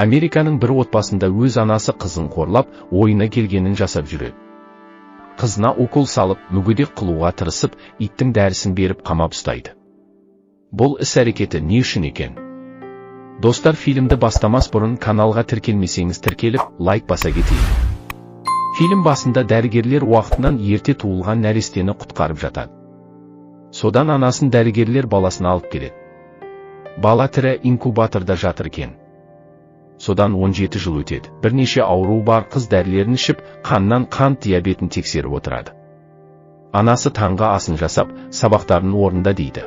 Американың бір отбасында өз анасы қызын қорлап, ойына келгенін жасап жүреді. Қызына укол салып, мүгедек қылуға тырысып, иттің дәрісін беріп қамап ұстайды. Бұл іс-әрекеті не үшін екен? Достар, фильмді бастамас бұрын каналға тіркелмесеңіз тіркеліп, лайк баса кетейік. Фильм басында дәрігерлер уақытынан ерте туылған нәрестені құтқарып жатады. Содан анасын дәрігерлер баласына алып келеді. Бала тірі инкубаторда жатыр екен. Содан 17 жыл өтеді. Бірнеше ауру бар қыз дәрілерін ішіп, қаннан қант диабетін тексеріп отырады. Анасы таңғы асын жасап, сабақтарын орында дейді.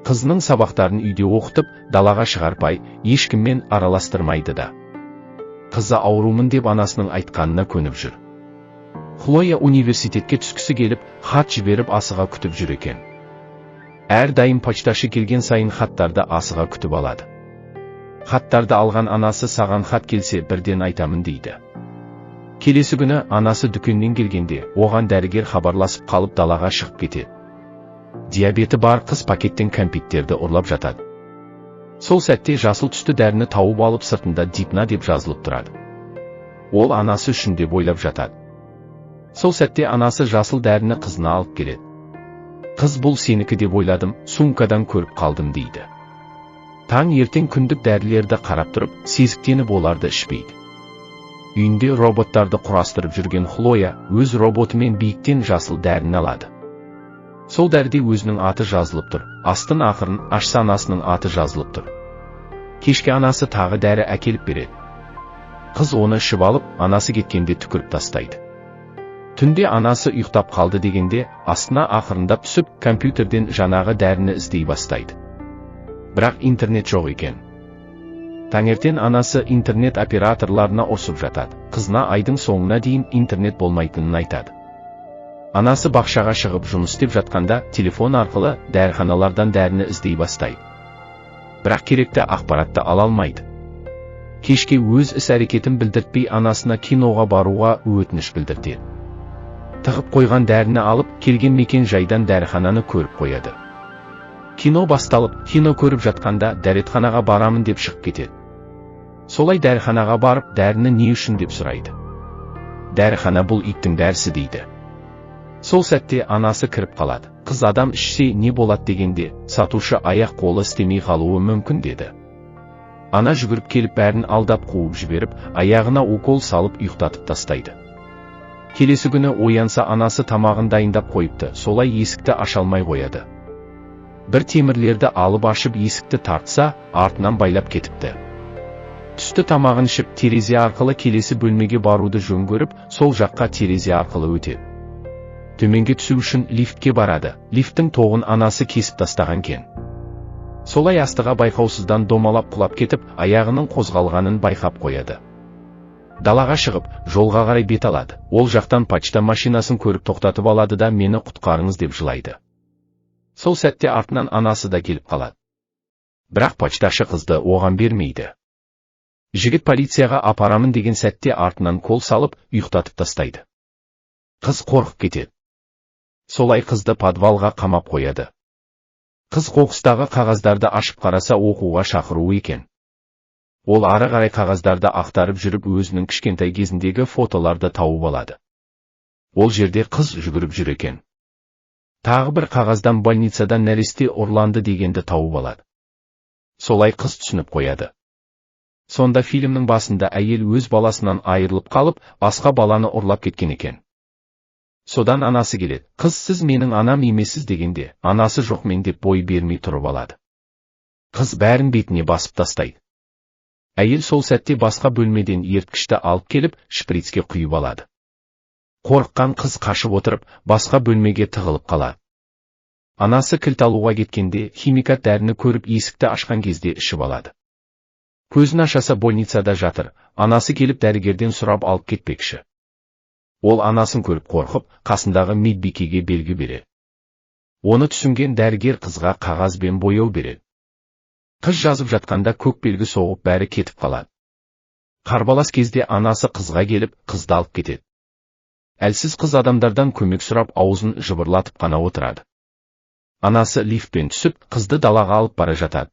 Қызының сабақтарын үйде оқытып, далаға шығарпай, ешкіммен араластырмайды да. Қызы аурумын деп анасының айтқанына көніп жүр. Хлоя университетке түскісі келіп, хат жіберіп асыға күтіп жүр екен. Әрдайым почташы келген сайын хаттарды асыға күтіп алады. Хаттарды алған анасы саған хат келсе бірден айтамын дейді. Келесі күні анасы дүкеннен келгенде, оған дәрігер хабарласып қалып далаға шығып кетеді. Диабеті бар қыз пакеттен кәмпиттерді ұрлап жатады. Сол сәтте жасыл түсті дәріні тауып алып сыртында Дипна деп жазылып тұрады. Ол анасы үшін деп ойлап жатады. Сол сәтте анасы жасыл дәріні қызына алып келеді. Қыз бұл сенікі деп ойладым, сумкадан көріп қалдым дейді. Таң ертең күндік дәрілерді қарап тұрып, сезіктеніп оларды ішпейді. Үйінде роботтарды құрастырып жүрген Хлоя өз роботымен биіктен жасыл дәріні алады. Сол дәріде өзінің аты жазылып тұр. Астын ақырын ашса анасының аты жазылып тұр. Кешке анасы тағы дәрі әкеліп береді. Қыз оны ішіп алып, анасы кеткенде түкіріп тастайды. Түнде анасы ұйықтап қалды дегенде, астына ақырындап түсіп, компьютерден жаңағы дәріні іздей бастайды. Бірақ интернет жоқ екен. Таңертең анасы интернет операторларына ұрсып жатады. Қызына айдың соңына дейін интернет болмайтынын айтады. Анасы бақшаға шығып жұмыс істеп жатқанда, телефон арқылы дәріханалардан дәріні іздей бастайды. Бірақ керекті ақпаратты ала алмайды. Кешке өз іс-әрекетін білдіртпей анасына киноға баруға өтініш білдіртеді. Тығып қойған дәріні алып, келген мекен жайдан дәріхананы көріп қояды. Кино басталып, кино көріп жатқанда дәретханаға барамын деп шығып кетеді. Солай дәріханаға барып, дәріні не үшін деп сұрайды. Дәріхана бұл иттің дәрісі дейді. Сол сәтте анасы кіріп қалады. Қыз адам ішсе не болады дегенде, сатушы аяқ қолы істемей қалуы мүмкін деді. Ана жүгіріп келіп бәрін алдап қуып жіберіп, аяғына укол салып ұйықтатып тастайды. Келесі күні оянса анасы тамағын дайындап қойыпты, солай есікті аша алмай қояды. Бір темірлерді алып ашып есікті тартса, артынан байлап кетіпті. Түсті тамағын ішіп, терезе арқылы келесі бөлмеге баруды жөн көріп, сол жаққа терезе арқылы өтеді. Төменге түсу үшін лифтке барады. Лифттің тоғын анасы кесіп тастаған кен. Солай астыға байқаусыздан домалап құлап кетіп, аяғының қозғалғанын байқап қояды. Далаға шығып, жолға қарай бет алады. Ол жақтан почта машинасын көріп тоқтатып алады да мені құтқарыңыз деп жылайды. Сол сәтте артынан анасы да келіп қалады. Бірақ почташы қызды оған бермейді. Жігіт полицияға апарамын деген сәтте артынан кол салып, ұйықтатып тастайды. Қыз қорқып кетеді. Солай қызды подвалға қамап қояды. Қыз қоқыстағы қағаздарды ашып қараса оқуға шақыру екен. Ол ары қарай қағаздарды ақтарып жүріп өзінің кішкентай кезіндегі фотоларды тауып алады. Ол жерде қыз жүгіріп жүр екен. Тағы бір қағаздан больницадан нәресте ұрланды дегенді тауып алады. Солай қыз түсініп қояды. Сонда фильмнің басында әйел өз баласынан айырылып қалып, басқа баланы ұрлап кеткен екен. Содан анасы келеді. Қыз сіз менің анам емессіз дегенде, анасы жоқ мен деп бой бермей тұрып алады. Қыз бәрін бетіне басып тастайды. Әйел сол сәтте басқа бөлмеден ерткішті алып келіп, шприцке құйып алады. Қорыққан қыз қашып отырып, басқа бөлмеге тығылып қалады. Анасы кілт алуға кеткенде, химикат дәріні көріп есікті ашқан кезде ішіп алады. Көзін ашаса больницада жатыр. Анасы келіп дәрігерден сұрап алып кетпекші. Ол анасын көріп қорқып, қасындағы медбикеге белгі береді. Оны түсінген дәрігер қызға қағаз бен бояу береді. Қыз жазып жатқанда көк белгі соғып бәрі кетіп қалады. Қарбалас кезде анасы қызға келіп, қызды алып кетеді. Әлсіз қыз адамдардан көмек сұрап аузын жыбырлатып қана отырады. Анасы лифтпен түсіп, қызды далаға алып бара жатады.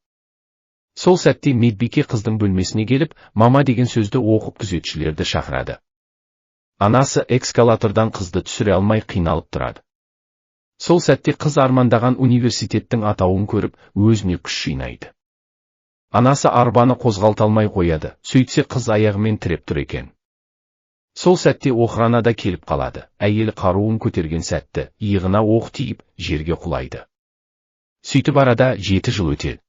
Сол сәтте медбике қыздың бөлмесіне келіп, мама деген сөзді оқып күзетшілерді шақырады. Анасы эскалатордан қызды түсіре алмай қиналып тұрады. Сол сәтте қыз армандаған университеттің атауын көріп, өзіне күш жинайды. Анасы арбаны қозғалта алмай қояды, сөйтсе қыз аяғымен тіреп тұр екен. Сол сәтте охрана да келіп қалады. Әйел қаруын көтерген сәтті, иығына оқ тиіп, жерге құлайды. Сөйтіп арада 7 жыл өтеді.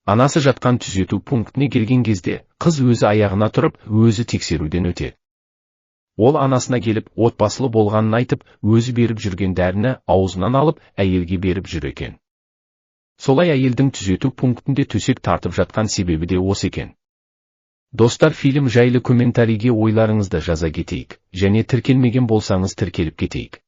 Анасы жатқан түзету пунктіне келген кезде, қыз өзі аяғына тұрып, өзі тексеруден өтеді. Ол анасына келіп, отбасылы болғанын айтып, өзі беріп жүрген дәріні аузынан алып, әйелге беріп жүр екен. Солай әйелдің түзету пунктінде төсек тартып жатқан себебі де осы екен. Достар, фильм жайлы комментарийге ойларыңызды жаза кетейік, және тіркелмеген болсаңыз тіркеліп кетейік.